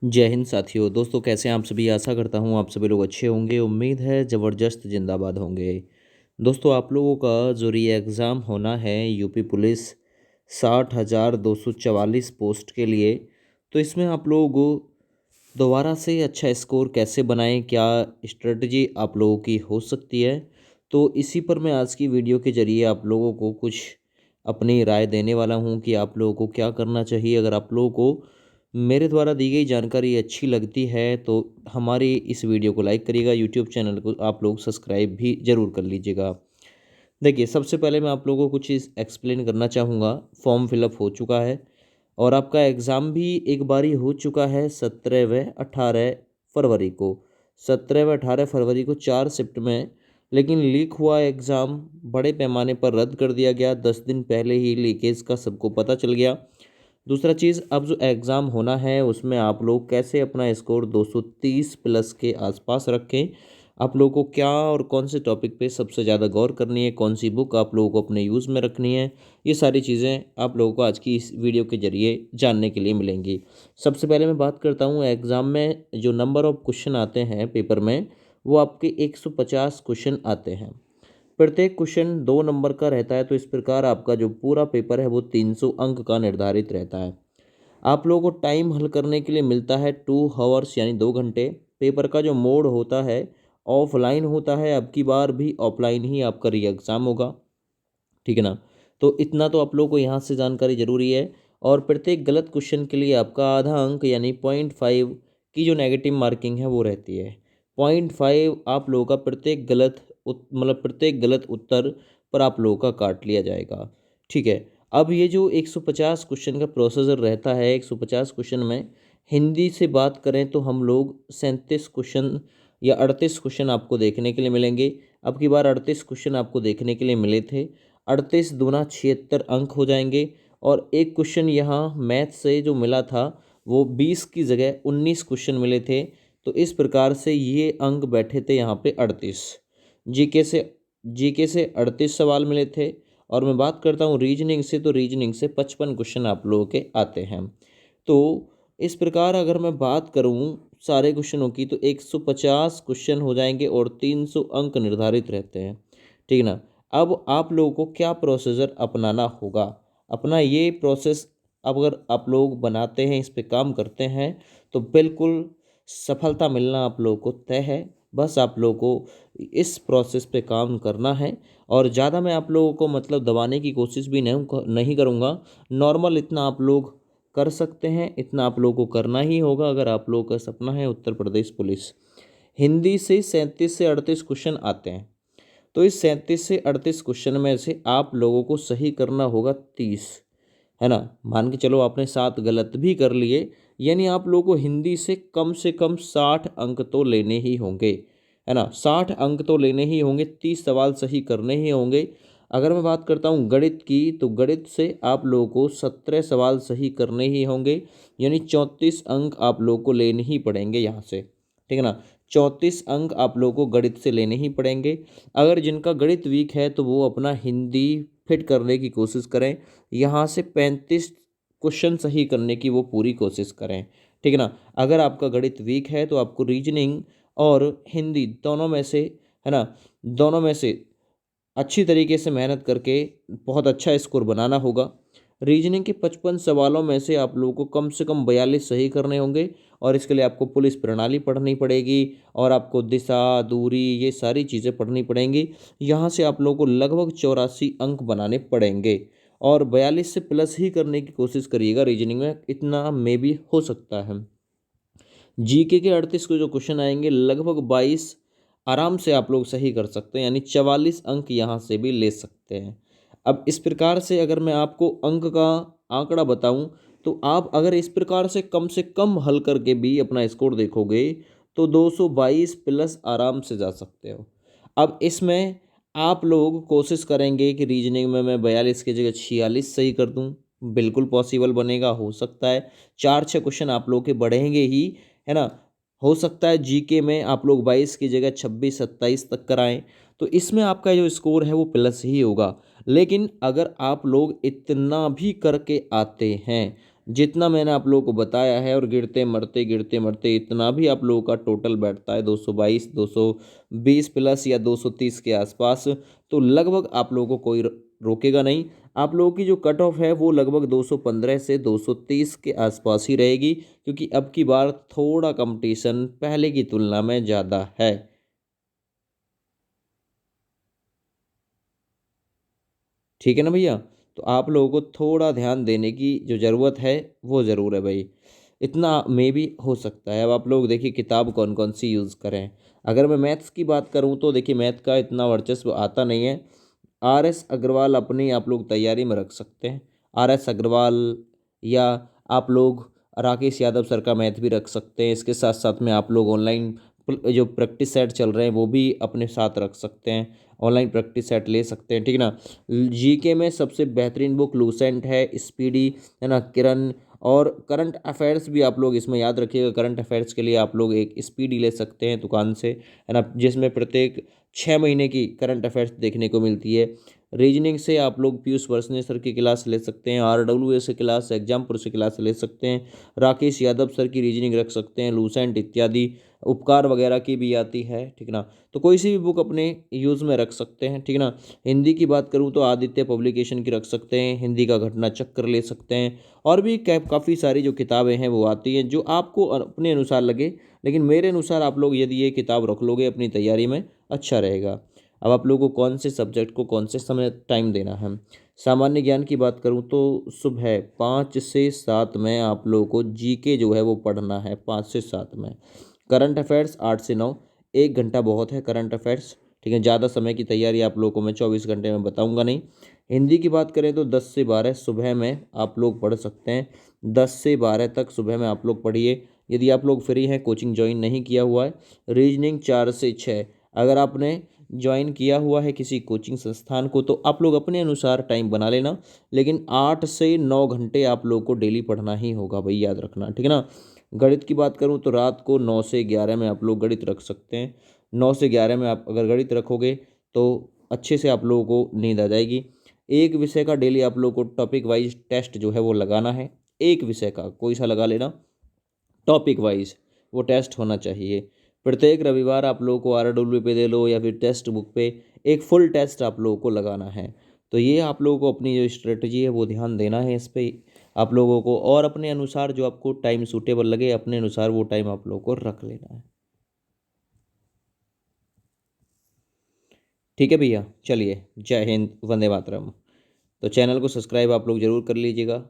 जय हिंद साथियों। दोस्तों कैसे हैं आप सभी। आशा करता हूं आप सभी लोग अच्छे होंगे। उम्मीद है ज़बरदस्त जिंदाबाद होंगे। दोस्तों आप लोगों का जो री एग्ज़ाम होना है यूपी पुलिस 60,244 पोस्ट के लिए, तो इसमें आप लोग दोबारा से अच्छा स्कोर कैसे बनाएं, क्या स्ट्रेटजी आप लोगों की हो सकती है, तो इसी पर मैं आज की वीडियो के ज़रिए आप लोगों को कुछ अपनी राय देने वाला हूं कि आप लोगों को क्या करना चाहिए। अगर आप लोगों को मेरे द्वारा दी गई जानकारी अच्छी लगती है तो हमारी इस वीडियो को लाइक करिएगा, यूट्यूब चैनल को आप लोग सब्सक्राइब भी ज़रूर कर लीजिएगा। देखिए, सबसे पहले मैं आप लोगों को कुछ चीज़ एक्सप्लेन करना चाहूँगा। फॉर्म फिलअप हो चुका है और आपका एग्ज़ाम भी एक बारी हो चुका है 17 व 18 फरवरी को। 17 व 18 फरवरी को 4 शिफ्ट में, लेकिन लीक हुआ एग्ज़ाम बड़े पैमाने पर रद्द कर दिया गया। 10 दिन पहले ही लीकेज का सबको पता चल गया। दूसरा चीज़, अब जो एग्ज़ाम होना है उसमें आप लोग कैसे अपना स्कोर 230 प्लस के आसपास रखें। आप लोगों को क्या और कौन से टॉपिक पे सबसे ज़्यादा गौर करनी है, कौन सी बुक आप लोगों को अपने यूज़ में रखनी है, ये सारी चीज़ें आप लोगों को आज की इस वीडियो के ज़रिए जानने के लिए मिलेंगी। सबसे पहले मैं बात करता हूँ एग्ज़ाम में जो नंबर ऑफ़ क्वेश्चन आते हैं पेपर में, वो आपके 150 क्वेश्चन आते हैं। प्रत्येक क्वेश्चन 2 नंबर का रहता है, तो इस प्रकार आपका जो पूरा पेपर है वो 300 अंक का निर्धारित रहता है। आप लोगों को टाइम हल करने के लिए मिलता है 2 आवर्स यानी 2 घंटे। पेपर का जो मोड होता है ऑफलाइन होता है, अब की बार भी ऑफलाइन ही आपका री एग्ज़ाम होगा, ठीक है ना। तो इतना तो आप लोगों को यहाँ से जानकारी ज़रूरी है। और प्रत्येक गलत क्वेश्चन के लिए आपका आधा अंक यानी 0.5 की जो नेगेटिव मार्किंग है वो रहती है। 0.5 आप लोगों का प्रत्येक मतलब प्रत्येक गलत उत्तर पर आप लोगों का काट लिया जाएगा, ठीक है। अब ये जो 150 क्वेश्चन का प्रोसीजर रहता है, 150 क्वेश्चन में हिंदी से बात करें तो हम लोग 37 क्वेश्चन या 38 क्वेश्चन आपको देखने के लिए मिलेंगे। अब की बार 38 क्वेश्चन आपको देखने के लिए मिले थे। 38 दूना 76 अंक हो जाएंगे। और एक क्वेश्चन यहाँ मैथ से जो मिला था वो 20 की जगह 19 क्वेश्चन मिले थे। तो इस प्रकार से ये अंक बैठे थे यहाँ पे 38। जीके से जीके से 38 सवाल मिले थे। और मैं बात करता हूँ रीजनिंग से, तो रीजनिंग से 55 क्वेश्चन आप लोगों के आते हैं। तो इस प्रकार अगर मैं बात करूँ सारे क्वेश्चनों की, तो 150 क्वेश्चन हो जाएंगे और 300 अंक निर्धारित रहते हैं, ठीक है ना। अब आप लोगों को क्या प्रोसीजर अपनाना होगा, अपना ये प्रोसेस अगर आप लोग बनाते हैं, इस पे काम करते हैं, तो बिल्कुल सफलता मिलना आप लोगों को तय है। बस आप लोगों को इस प्रोसेस पे काम करना है। और ज़्यादा मैं आप लोगों को मतलब दबाने की कोशिश भी नहीं करूँगा। नॉर्मल इतना आप लोग कर सकते हैं, इतना आप लोगों को करना ही होगा अगर आप लोगों का सपना है उत्तर प्रदेश पुलिस। हिंदी से 37 से 38 क्वेश्चन आते हैं, तो इस 37 से 38 क्वेश्चन में से आप लोगों को सही करना होगा 30, है ना। मान के चलो आपने 7 गलत भी कर लिए, यानी आप लोगों को हिंदी से कम 60 अंक तो लेने ही होंगे, है ना। 60 अंक तो लेने ही होंगे, 30 सवाल सही करने ही होंगे। अगर मैं बात करता हूँ गणित की, तो गणित से आप लोगों को 17 सवाल सही करने ही होंगे, यानी 34 अंक आप लोगों को लेने ही पड़ेंगे यहाँ से, ठीक है ना। 34 अंक आप लोगों को गणित से लेने ही पड़ेंगे। अगर जिनका गणित वीक है तो वो अपना हिंदी फिट करने की कोशिश करें, यहाँ से 35 क्वेश्चन सही करने की वो पूरी कोशिश करें, ठीक है ना। अगर आपका गणित वीक है तो आपको रीजनिंग और हिंदी दोनों में से, है ना, दोनों में से अच्छी तरीके से मेहनत करके बहुत अच्छा स्कोर बनाना होगा। रीजनिंग के 55 सवालों में से आप लोगों को कम से कम 42 सही करने होंगे। और इसके लिए आपको पुलिस प्रणाली पढ़नी पड़ेगी और आपको दिशा, दूरी, ये सारी चीज़ें पढ़नी पड़ेंगी। यहाँ से आप लोगों को लगभग 84 अंक बनाने पड़ेंगे और 42 से प्लस ही करने की कोशिश करिएगा रीजनिंग में, इतना में भी हो सकता है। जीके के 38 को जो क्वेश्चन आएंगे, लगभग 22 आराम से आप लोग सही कर सकते हैं, यानी 44 अंक यहाँ से भी ले सकते हैं। अब इस प्रकार से अगर मैं आपको अंक का आंकड़ा बताऊं, तो आप अगर इस प्रकार से कम हल करके भी अपना स्कोर देखोगे तो 222 प्लस आराम से जा सकते हो। अब इसमें आप लोग कोशिश करेंगे कि रीजनिंग में मैं 42 की जगह 46 सही कर दूं, बिल्कुल पॉसिबल बनेगा, हो सकता है। 4-6 क्वेश्चन आप लोग के बढ़ेंगे ही, है ना। हो सकता है जीके में आप लोग 22 की जगह 26-27 तक कराएं, तो इसमें आपका जो स्कोर है वो प्लस ही होगा। लेकिन अगर आप लोग इतना भी करके आते हैं, जितना मैंने आप लोगों को बताया है, और गिरते मरते इतना भी आप लोगों का टोटल बैठता है 222, 220 प्लस या 230 के आसपास, तो लगभग आप लोगों को कोई रोकेगा नहीं। आप लोगों की जो कट ऑफ है वो लगभग 215 से 230 के आसपास ही रहेगी, क्योंकि अब की बार थोड़ा कंपटीशन पहले की तुलना में ज़्यादा है। ठीक है ना भैया? तो आप लोगों को थोड़ा ध्यान देने की जो ज़रूरत है वो ज़रूर है भाई। इतना मे भी हो सकता है। अब आप लोग देखिए किताब कौन कौन सी यूज़ करें। अगर मैं मैथ्स की बात करूं तो देखिए मैथ का इतना वर्चस्व आता नहीं है। आर एस अग्रवाल अपनी आप लोग तैयारी में रख सकते हैं। आर एस अग्रवाल, या आप लोग राकेश यादव सर का मैथ भी रख सकते हैं। इसके साथ साथ में आप लोग ऑनलाइन जो प्रैक्टिस सेट चल रहे हैं वो भी अपने साथ रख सकते हैं। ऑनलाइन प्रैक्टिस सेट ले सकते हैं, ठीक है ना। जीके में सबसे बेहतरीन बुक लूसेंट है, स्पीडी है ना, किरण। और करंट अफेयर्स भी आप लोग इसमें याद रखिएगा। करंट अफेयर्स के लिए आप लोग एक स्पीडी ले सकते हैं दुकान से, है ना, जिसमें प्रत्येक 6 महीने की करंट अफेयर्स देखने को मिलती है। रीजनिंग से आप लोग पीयूष वर्षने सर की क्लास ले सकते हैं, RWA से क्लास, एग्जामपुर से क्लास ले सकते हैं, राकेश यादव सर की रीजनिंग रख सकते हैं, लूसेंट इत्यादि, उपकार वगैरह की भी आती है, ठीक ना। तो कोई सी भी बुक अपने यूज़ में रख सकते हैं, ठीक ना। हिंदी की बात करूँ तो आदित्य पब्लिकेशन की रख सकते हैं, हिंदी का घटना चक्र ले सकते हैं, और भी काफ़ी सारी जो किताबें हैं वो आती हैं जो आपको अपने अनुसार लगे। लेकिन मेरे अनुसार आप लोग यदि ये किताब रख लोगे अपनी तैयारी में, अच्छा रहेगा। अब आप लोगों को कौन से सब्जेक्ट को कौन से समय टाइम देना है। सामान्य ज्ञान की बात करूं तो सुबह 5 से 7 में आप लोगों को जीके जो है वो पढ़ना है, 5 से 7 में। करंट अफेयर्स 8 से 9, 1 घंटा बहुत है करंट अफेयर्स, ठीक है। ज़्यादा समय की तैयारी आप लोगों को मैं 24 घंटे में बताऊंगा नहीं। हिंदी की बात करें तो 10 से 12 सुबह में आप लोग पढ़ सकते हैं। 10 से 12 तक सुबह में आप लोग पढ़िए, यदि आप लोग फ्री हैं, कोचिंग ज्वाइन नहीं किया हुआ है। रीजनिंग 4 से 6, अगर आपने ज्वाइन किया हुआ है किसी कोचिंग संस्थान को तो आप लोग अपने अनुसार टाइम बना लेना, लेकिन 8 से 9 घंटे आप लोग को डेली पढ़ना ही होगा भाई, याद रखना, ठीक है ना। गणित की बात करूं तो रात को 9 से 11 में आप लोग गणित रख सकते हैं। 9 से 11 में आप अगर गणित रखोगे तो अच्छे से आप लोगों को नींद आ जाएगी। एक विषय का डेली आप लोग को टॉपिक वाइज टेस्ट जो है वो लगाना है। एक विषय का कोई सा लगा लेना, टॉपिक वाइज वो टेस्ट होना चाहिए। प्रत्येक रविवार आप लोगों को RW पे दे लो या फिर टेक्स्ट बुक पे एक फुल टेस्ट आप लोगों को लगाना है। तो ये आप लोगों को अपनी जो स्ट्रेटजी है वो ध्यान देना है इस पे आप लोगों को, और अपने अनुसार जो आपको टाइम सूटेबल लगे अपने अनुसार वो टाइम आप लोगों को रख लेना है। ठीक है भैया, चलिए, जय हिंद, वंदे मातरम। तो चैनल को सब्सक्राइब आप लोग ज़रूर कर लीजिएगा।